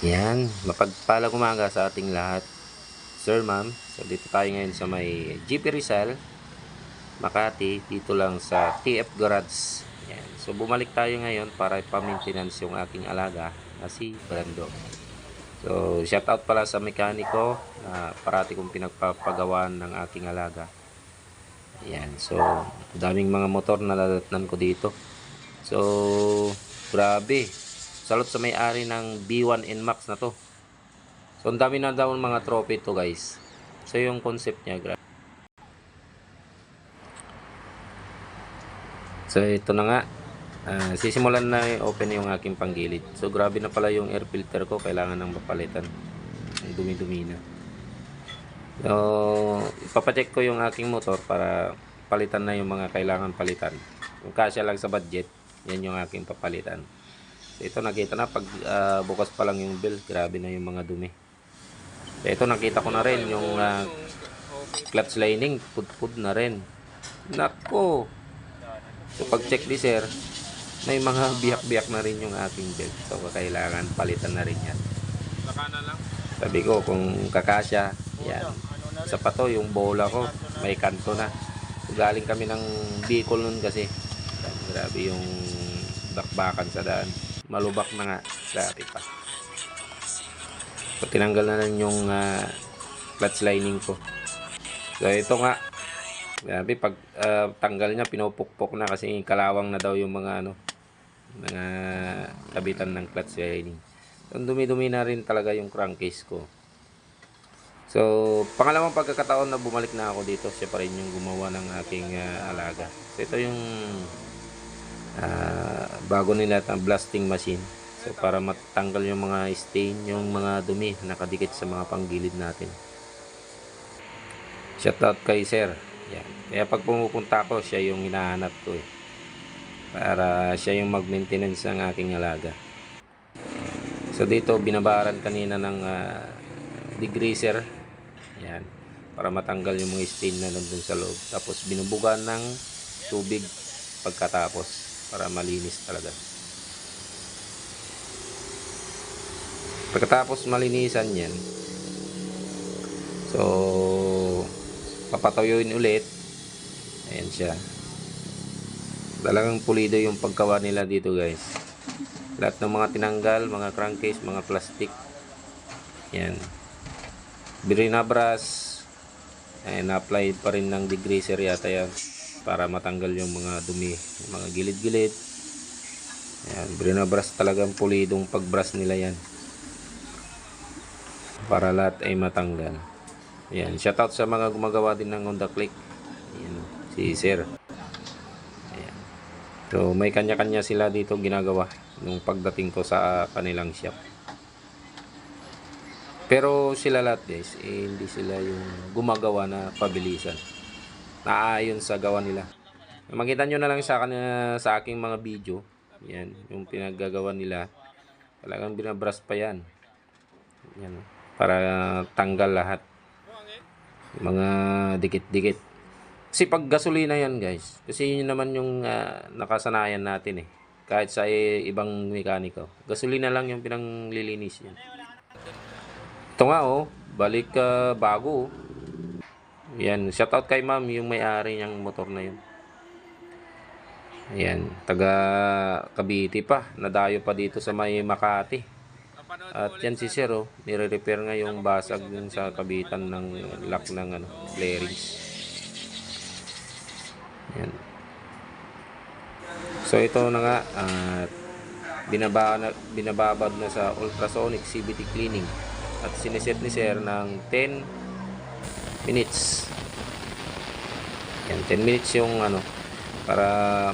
Yan, mapagpalang umaga sa ating lahat. Sir, ma'am, so dito tayo ngayon sa may GP Rizal, Makati, dito lang sa TF Garage. Yan. So bumalik tayo ngayon para ipa-maintenance yung aking alaga na si Brando. So shout out pala sa mekaniko na parati kong pinagpapagawan ng aking alaga. Yan, so daming mga motor na nadatnan ko dito. So grabe, salot sa may-ari ng B1 NMAX na to. So, ang dami na daw mga trophy to guys. So, yung concept niya. So, ito na nga. Sisimulan na open yung aking panggilid. So, grabe na pala yung air filter ko. Kailangan nang mapalitan. Ang dumi-dumi na. So, ipapacheck ko yung aking motor para palitan na yung mga kailangan palitan. Kung kasya lang sa budget, yan yung aking papalitan. So, ito nakita na pag bukas pa lang yung bill. Grabe na yung mga dumi. So, ito nakita ko na rin yung clutch lining, pud-pud na rin. Nako. So pag check di sir, may mga biyak-biyak na rin yung ating belt. So kailangan palitan na rin yan. Sabi ko kung kakasya, yan. Sa pato yung bola ko, may kanto na. So, galing kami ng Bicol nun kasi. Grabe yung bakbakan sa daan. Malubak na nga dati pa. So tinanggal na rin yung clutch lining ko. So ito nga, grabe pag tanggal niya pinupukpok na kasi kalawang na daw yung mga mga kabitan ng clutch lining. So dumi-dumi na rin talaga yung crankcase ko. So pangalawang pagkakataon na bumalik na ako dito, siya pa rin yung gumawa ng aking alaga. So ito yung bago nila ang blasting machine. So para matanggal yung mga stain, yung mga dumi nakadikit sa mga panggilid natin. Shoutout kay sir. Yan. Kaya pag pumupunta ako, siya yung hinahanap ko eh. Para siya yung mag-maintenance ng aking alaga. So dito, binabaran kanina ng degreaser. Yan. Para matanggal yung mga stain na nandun sa loob. Tapos binubugan ng tubig pagkatapos. Para malinis talaga. Pagkatapos malinisan yan. So, papatuyuin ulit. Ayan siya. Talagang pulido yung paggawa nila dito guys. Lahat ng mga tinanggal, mga crankcase, mga plastic. Yan. Binabras. Ayan, na-apply pa rin ng degreaser yata yan. Para matanggal yung mga dumi. Yung mga gilid-gilid. Ayan, binabras talagang pulidong pagbras nila yan. Para lahat ay matanggal. Ayan, shoutout sa mga gumagawa din ng Honda Click. Ayan, si Sir. Ayan. So, may kanya-kanya sila dito ginagawa nung pagdating ko sa kanilang shop. Pero sila lahat guys, hindi sila yung gumagawa na pabilisan. Naayon sa gawa nila. Makita nyo na lang sa aking mga video. Yan, yung pinaggagawa nila. Talagang binabras pa yan. Yan, para tanggal lahat. Mga dikit-dikit. Kasi pag gasolina yan guys, kasi yun naman yung nakasanayan natin eh. Kahit sa ibang mekaniko, gasolina lang yung pinanglilinis yan. Ito nga oh, balik bago. Yan, shoutout kay ma'am yung may-ari niyang motor na yun. Ayan, taga Cavite pa, nadayo pa dito sa may Makati. At yan si Sir oh, nire-repair nga yung basag dun sa kabitan ng lock ng bearings. Yan. So ito na nga, binababad na sa ultrasonic CVT cleaning. At siniset ni Sir ng 10 minutes. Yan, 10 minutes yung para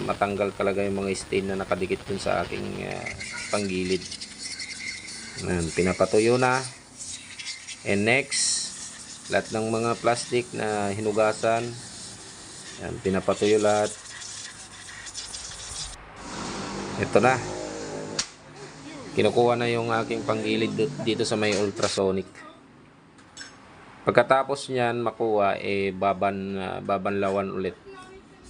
matanggal talaga yung mga stain na nakadikit dun sa aking panggilid. Yan, pinapatuyo na. And next, lahat ng mga plastic na hinugasan, yan, pinapatuyo lahat. Ito na. Kinukuha na yung aking panggilid dito sa may ultrasonic. Pagkatapos niyan makuha, babanlawan ulit.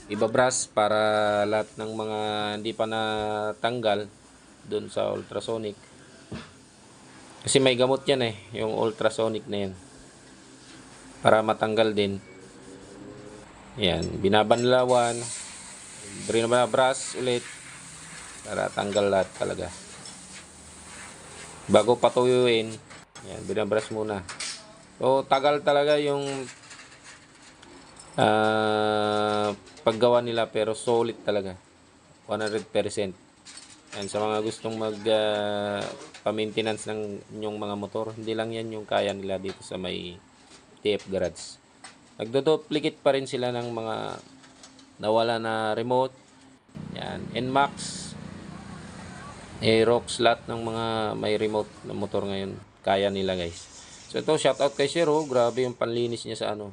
Ibabras para lahat ng mga hindi pa natanggal doon sa ultrasonic Kasi may gamot yan eh, yung ultrasonic na yan. Para matanggal din. Yan, binabanlawan. Binabrush ulit. Para tanggal lahat talaga. Bago patuyuin, yan, binabrush muna. So, tagal talaga yung paggawa nila pero solid talaga. 100%. Yan, sa mga gustong pa-maintenance ng inyong mga motor, hindi lang yan yung kaya nila dito sa may TF Garage. Nagdo-duplicate pa rin sila ng mga nawala na remote. Yan, NMAX, Aerox, lahat ng mga may remote na motor ngayon, kaya nila guys. So ito, shoutout kay Shiro, grabe yung panlinis niya sa ano.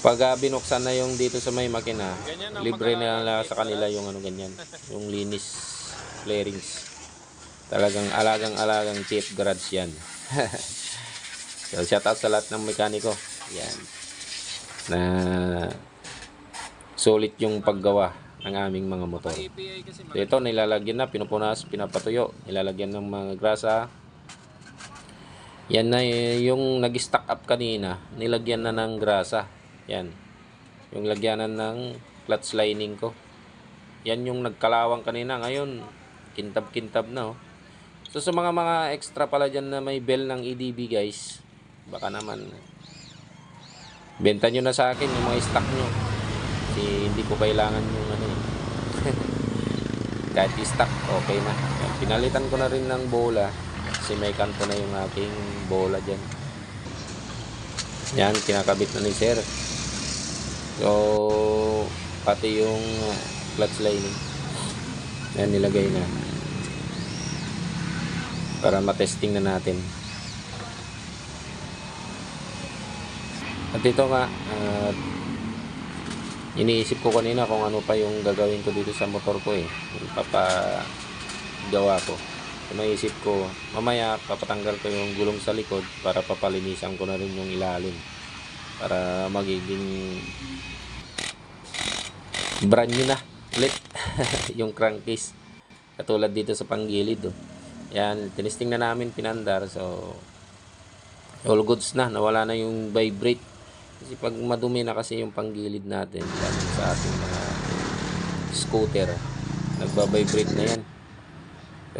Pag binuksan na yung dito sa may makina, libre na lang sa kanila yung ano ganyan, yung linis flarings. Talagang alagang TF Garage yan. So shoutout sa lahat ng mekaniko. Yan. Na solid yung paggawa ng aming mga motor. So ito nilalagyan na, pinupunas, pinapatuyo, nilalagyan ng mga grasa. Yan na yung nag-stack up kanina, nilagyan na ng grasa. Yan. Yung lagyanan ng clutch lining ko. Yan yung nagkalawang kanina. Ngayon, kintab-kintab na oh. So sa mga extra pala dyan na may bell ng EDB guys, baka naman benta nyo na sa akin yung mga stock nyo. Kasi hindi ko kailangan yung ano eh. Kahit stock, okay na. Yan. Pinalitan ko na rin ng bola. Kasi may kanto na yung aking bola dyan. Yan, kinakabit na ni sir. So, pati yung clutch lining. Yan, nilagay na. Para matesting na natin. At ito nga, iniisip ko kanina kung ano pa yung gagawin ko dito sa motor ko eh. Yung papagawa ko. So, naisip ko, mamaya papatanggal ko yung gulong sa likod para papalinisan ko na rin yung ilalim. Para magiging brand new na ulit yung crankcase. Katulad dito sa panggilid. Oh. Yan, tinisting na namin, pinandar. So, all goods na. Nawala na yung vibrate. Kasi pag madumi na kasi yung panggilid natin sa ating mga scooter, nagba-vibrate na yan.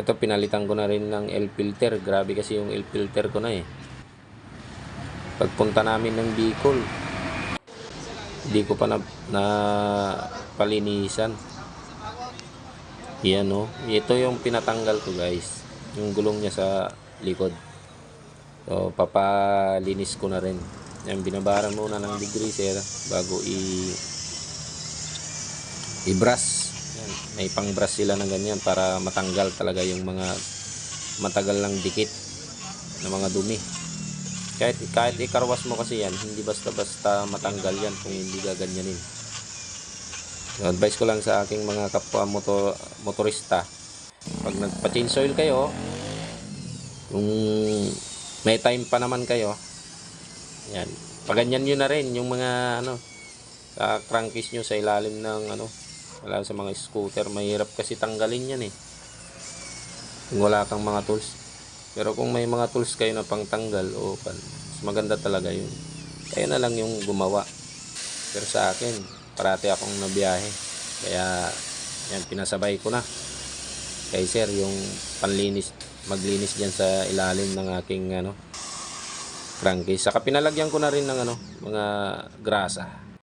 Ito, pinalitan ko na rin ng L filter. Grabe kasi yung L filter ko na eh. Pagpunta namin ng Bicol, hindi ko pa na palinisan. Yan o. Ito yung pinatanggal ko guys. Yung gulong niya sa likod. So, papalinis ko na rin. Yan, binabaran muna ng degreaser bago i-brush. Yan, may pang-brush sila na ganyan para matanggal talaga yung mga matagal lang dikit na mga dumi. Kahit ikarwas mo kasi yan, hindi basta-basta matanggal yan kung hindi gaganyanin. So, advice ko lang sa aking mga kapwa motorista, pag nagpa-change oil kayo, kung may time pa naman kayo, yan, paganyan nyo na rin yung mga ano, sa crankcase nyo sa ilalim ng ano, wala sa mga scooter, mahirap kasi tanggalin yan eh, kung wala kang mga tools. Pero kung may mga tools kayo na pangtanggal, mas maganda talaga yun. Kayo na lang yung gumawa. Pero sa akin, parati akong nabiyahe. Kaya, yan, pinasabay ko na kay sir yung panlinis, maglinis dyan sa ilalim ng aking crankcase. Saka pinalagyan ko na rin ng mga grasa.